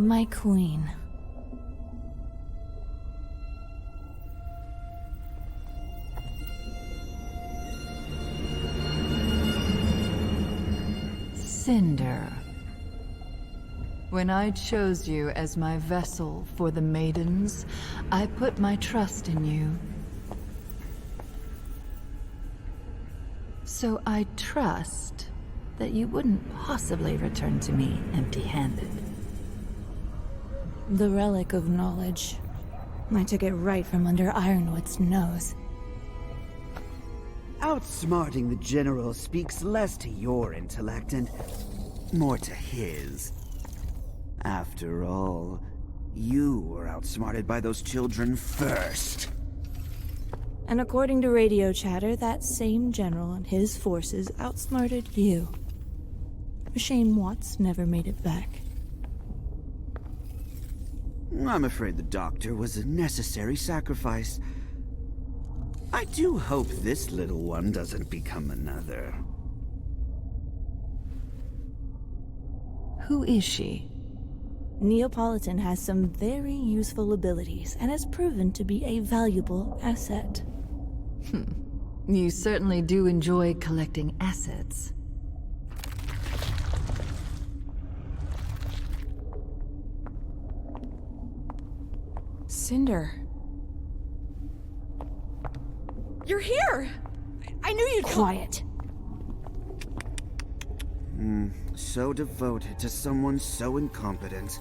My queen. Cinder. When I chose you as my vessel for the Maidens, I put my trust in you. So I trust that you wouldn't possibly return to me empty-handed. The relic of knowledge. I took it right from under Ironwood's nose. Outsmarting the General speaks less to your intellect and more to his. After all, you were outsmarted by those children first. And according to radio chatter, that same general and his forces outsmarted you. A shame Watts never made it back. I'm afraid the doctor was a necessary sacrifice. I do hope this little one doesn't become another. Who is she? Neapolitan has some very useful abilities and has proven to be a valuable asset. You certainly do enjoy collecting assets. Cinder. You're here! I knew you'd Quiet. So devoted to someone so incompetent.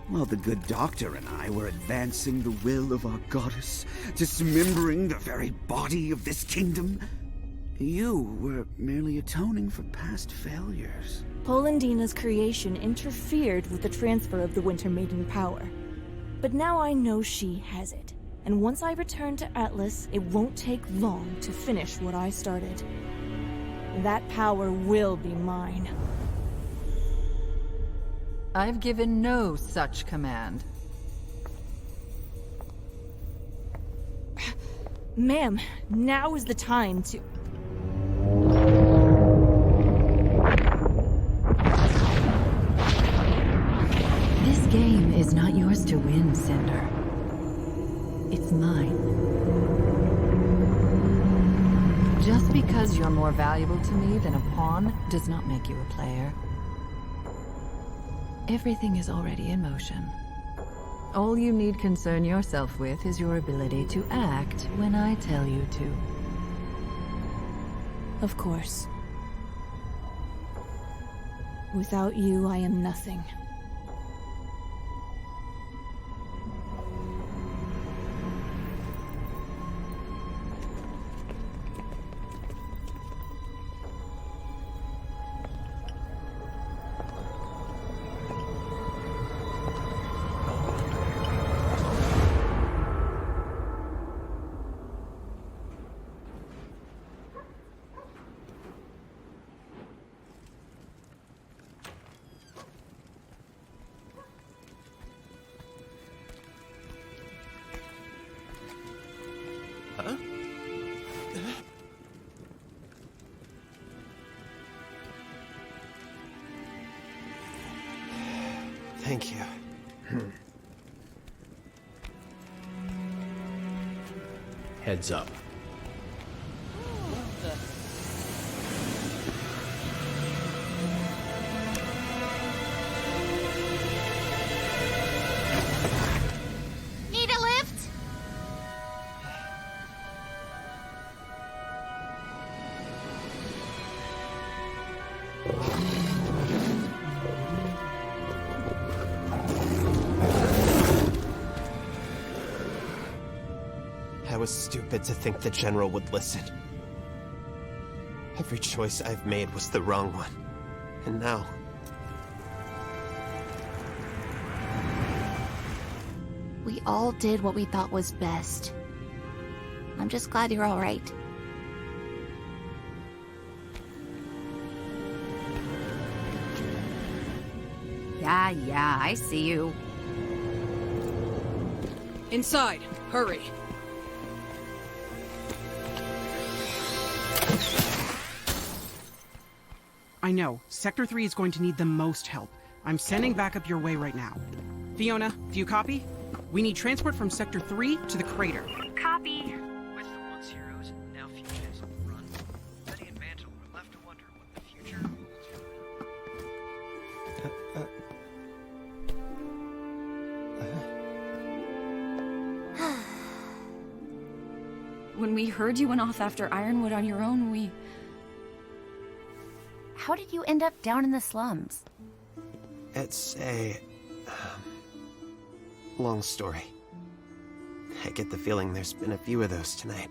While the good doctor and I were advancing the will of our goddess, dismembering the very body of this kingdom, you were merely atoning for past failures. Polendina's creation interfered with the transfer of the Winter Maiden power. But now I know she has it. And once I return to Atlas, it won't take long to finish what I started. That power will be mine. I've given no such command. Ma'am, now is the time to... This game is not yours to win, Cinder. It's mine. Just because you're more valuable to me than a pawn does not make you a player. Everything is already in motion. All you need concern yourself with is your ability to act when I tell you to. Of course. Without you, I am nothing. Huh? Thank you. Heads up. Need a lift? I was stupid to think the General would listen. Every choice I've made was the wrong one. And now... We all did what we thought was best. I'm just glad you're all right. Yeah, I see you. Inside, hurry. I know. Sector 3 is going to need the most help. I'm sending backup your way right now. Fiona, do you copy? We need transport from Sector 3 to the crater. Copy. With the once heroes, now fugitives on the run, Betty and Mantle were left to wonder what the future holds for them. When we heard you went off after Ironwood on your own, we... How did you end up down in the slums? It's a long story. I get the feeling there's been a few of those tonight.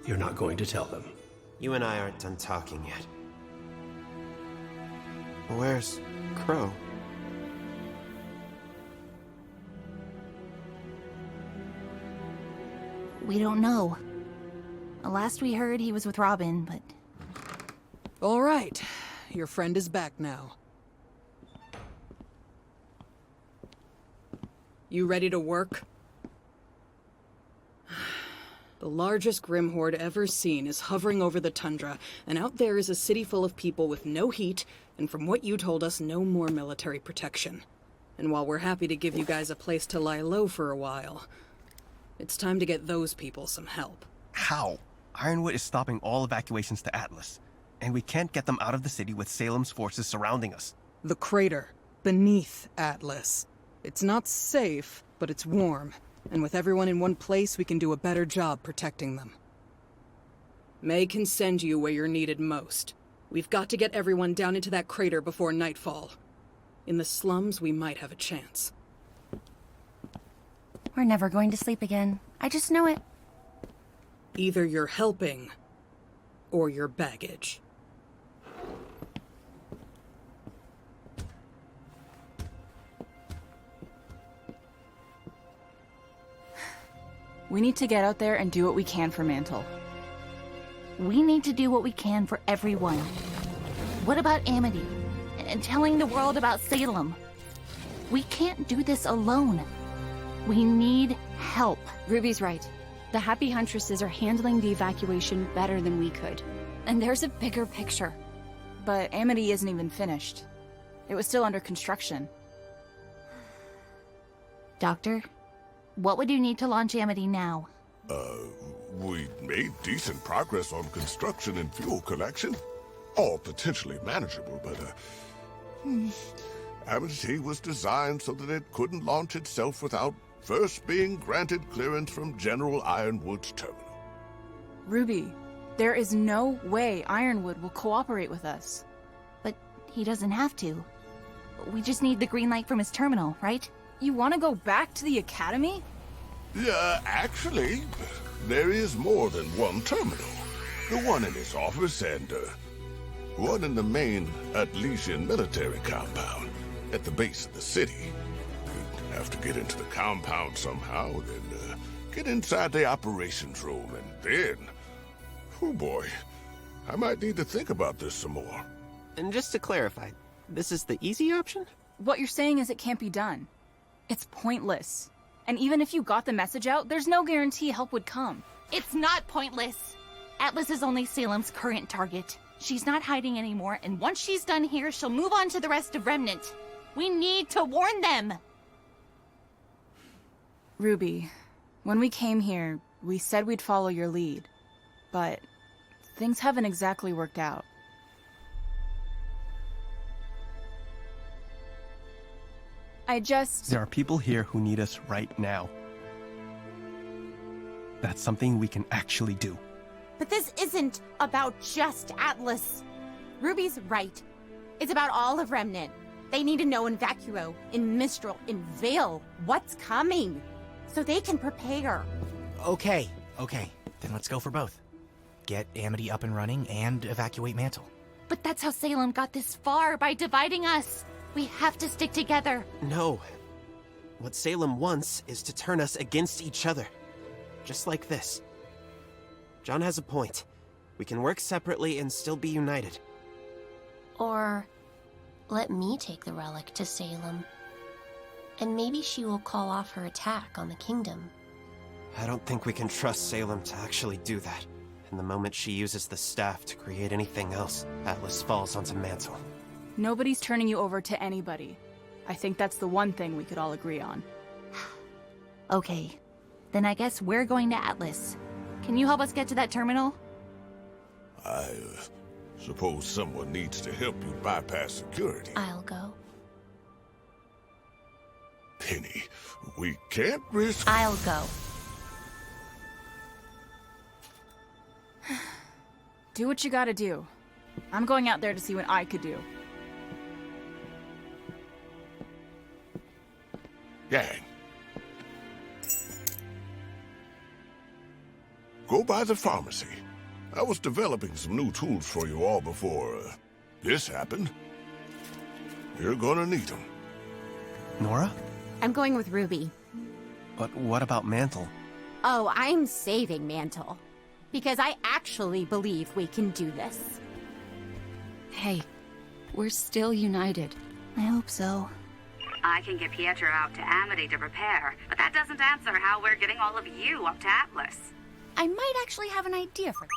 You're not going to tell them. You and I aren't done talking yet. Where's Crow? We don't know. Last we heard, he was with Robin, but... All right. Your friend is back now. You ready to work? The largest Grim Horde ever seen is hovering over the tundra, and out there is a city full of people with no heat, and from what you told us, no more military protection. And while we're happy to give you guys a place to lie low for a while, it's time to get those people some help. How? Ironwood is stopping all evacuations to Atlas, and we can't get them out of the city with Salem's forces surrounding us. The crater, beneath Atlas. It's not safe, but it's warm, and with everyone in one place, we can do a better job protecting them. May can send you where you're needed most. We've got to get everyone down into that crater before nightfall. In the slums, we might have a chance. We're never going to sleep again. I just know it. Either you're helping, or you're baggage. We need to get out there and do what we can for Mantle. We need to do what we can for everyone. What about Amity? And telling the world about Salem? We can't do this alone. We need help. Ruby's right. The Happy Huntresses are handling the evacuation better than we could. And there's a bigger picture. But Amity isn't even finished. It was still under construction. Doctor, what would you need to launch Amity now? We made decent progress on construction and fuel collection. All potentially manageable, but, Amity was designed so that it couldn't launch itself without first being granted clearance from General Ironwood's terminal. Ruby, there is no way Ironwood will cooperate with us. But he doesn't have to. We just need the green light from his terminal, right? You want to go back to the Academy? Yeah, actually, there is more than one terminal. The one in his office and, one in the main Atletian military compound at the base of the city. You'd have to get into the compound somehow, then, get inside the operations room, and then... Oh boy, I might need to think about this some more. And just to clarify, this is the easy option? What you're saying is it can't be done. It's pointless. And even if you got the message out, there's no guarantee help would come. It's not pointless. Atlas is only Salem's current target. She's not hiding anymore, and once she's done here, she'll move on to the rest of Remnant. We need to warn them! Ruby, when we came here, we said we'd follow your lead. But things haven't exactly worked out. There are people here who need us right now. That's something we can actually do. But this isn't about just Atlas. Ruby's right. It's about all of Remnant. They need to know in Vacuo, in Mistral, in Vale, what's coming, so they can prepare. Okay, then let's go for both. Get Amity up and running and evacuate Mantle. But that's how Salem got this far, by dividing us. We have to stick together. No. What Salem wants is to turn us against each other. Just like this. John has a point. We can work separately and still be united. Or let me take the relic to Salem. And maybe she will call off her attack on the kingdom. I don't think we can trust Salem to actually do that. And the moment she uses the staff to create anything else, Atlas falls onto Mantle. Nobody's turning you over to anybody. I think that's the one thing we could all agree on. Okay, then I guess we're going to Atlas. Can you help us get to that terminal? I suppose someone needs to help you bypass security. I'll go. Penny, we can't risk... I'll go. Do what you gotta do. I'm going out there to see what I could do. Gang. Go by the pharmacy. I was developing some new tools for you all before this happened. You're gonna need them. Nora? I'm going with Ruby. But what about Mantle? Oh, I'm saving Mantle. Because I actually believe we can do this. Hey, we're still united. I hope so. I can get Pietro out to Amity to prepare, but that doesn't answer how we're getting all of you up to Atlas. I might actually have an idea for that.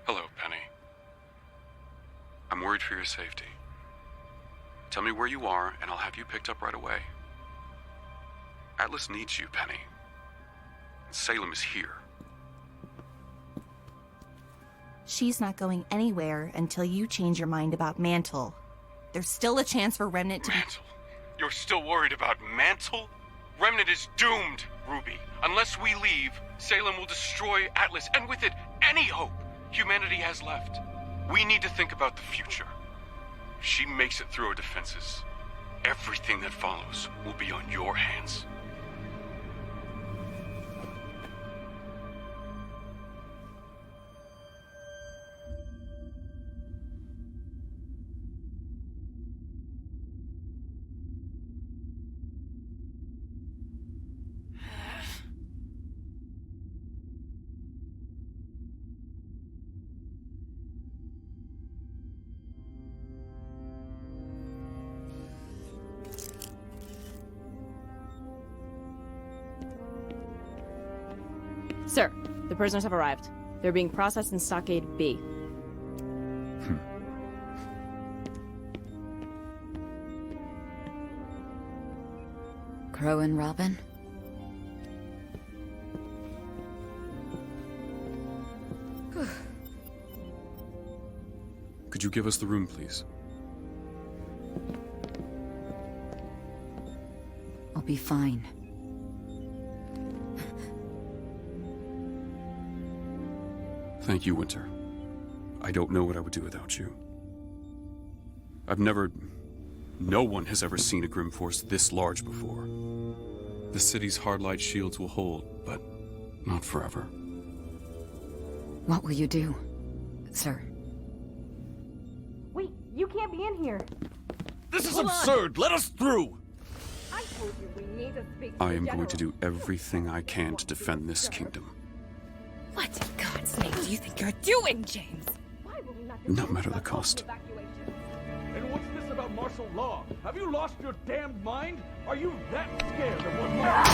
Hello, Penny. I'm worried for your safety. Tell me where you are, and I'll have you picked up right away. Atlas needs you, Penny. Salem is here. She's not going anywhere until you change your mind about Mantle. There's still a chance for Remnant to... Mantle? You're still worried about Mantle? Remnant is doomed, Ruby. Unless we leave, Salem will destroy Atlas, and with it, any hope humanity has left. We need to think about the future. If she makes it through our defenses, everything that follows will be on your hands. Sir, the prisoners have arrived. They're being processed in Stockade B. Crow and Robin? Could you give us the room, please? I'll be fine. Thank you, Winter. I don't know what I would do without you. No one has ever seen a Grim Force this large before. The city's hardlight shields will hold, but not forever. What will you do, sir? Wait, you can't be in here. This is absurd! Let us through! I told you we need to speak I am going to do everything I can to defend this kingdom. What in God's name do you think you're doing, James? No matter the cost. And what's this about martial law? Have you lost your damned mind? Are you that scared of what might...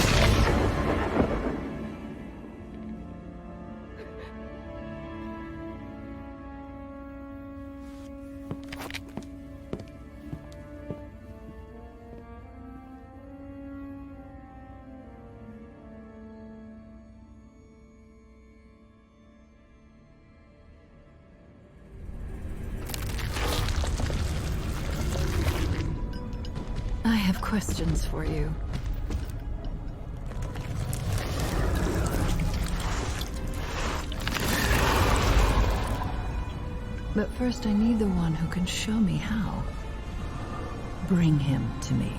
I have questions for you. But first I need the one who can show me how. Bring him to me.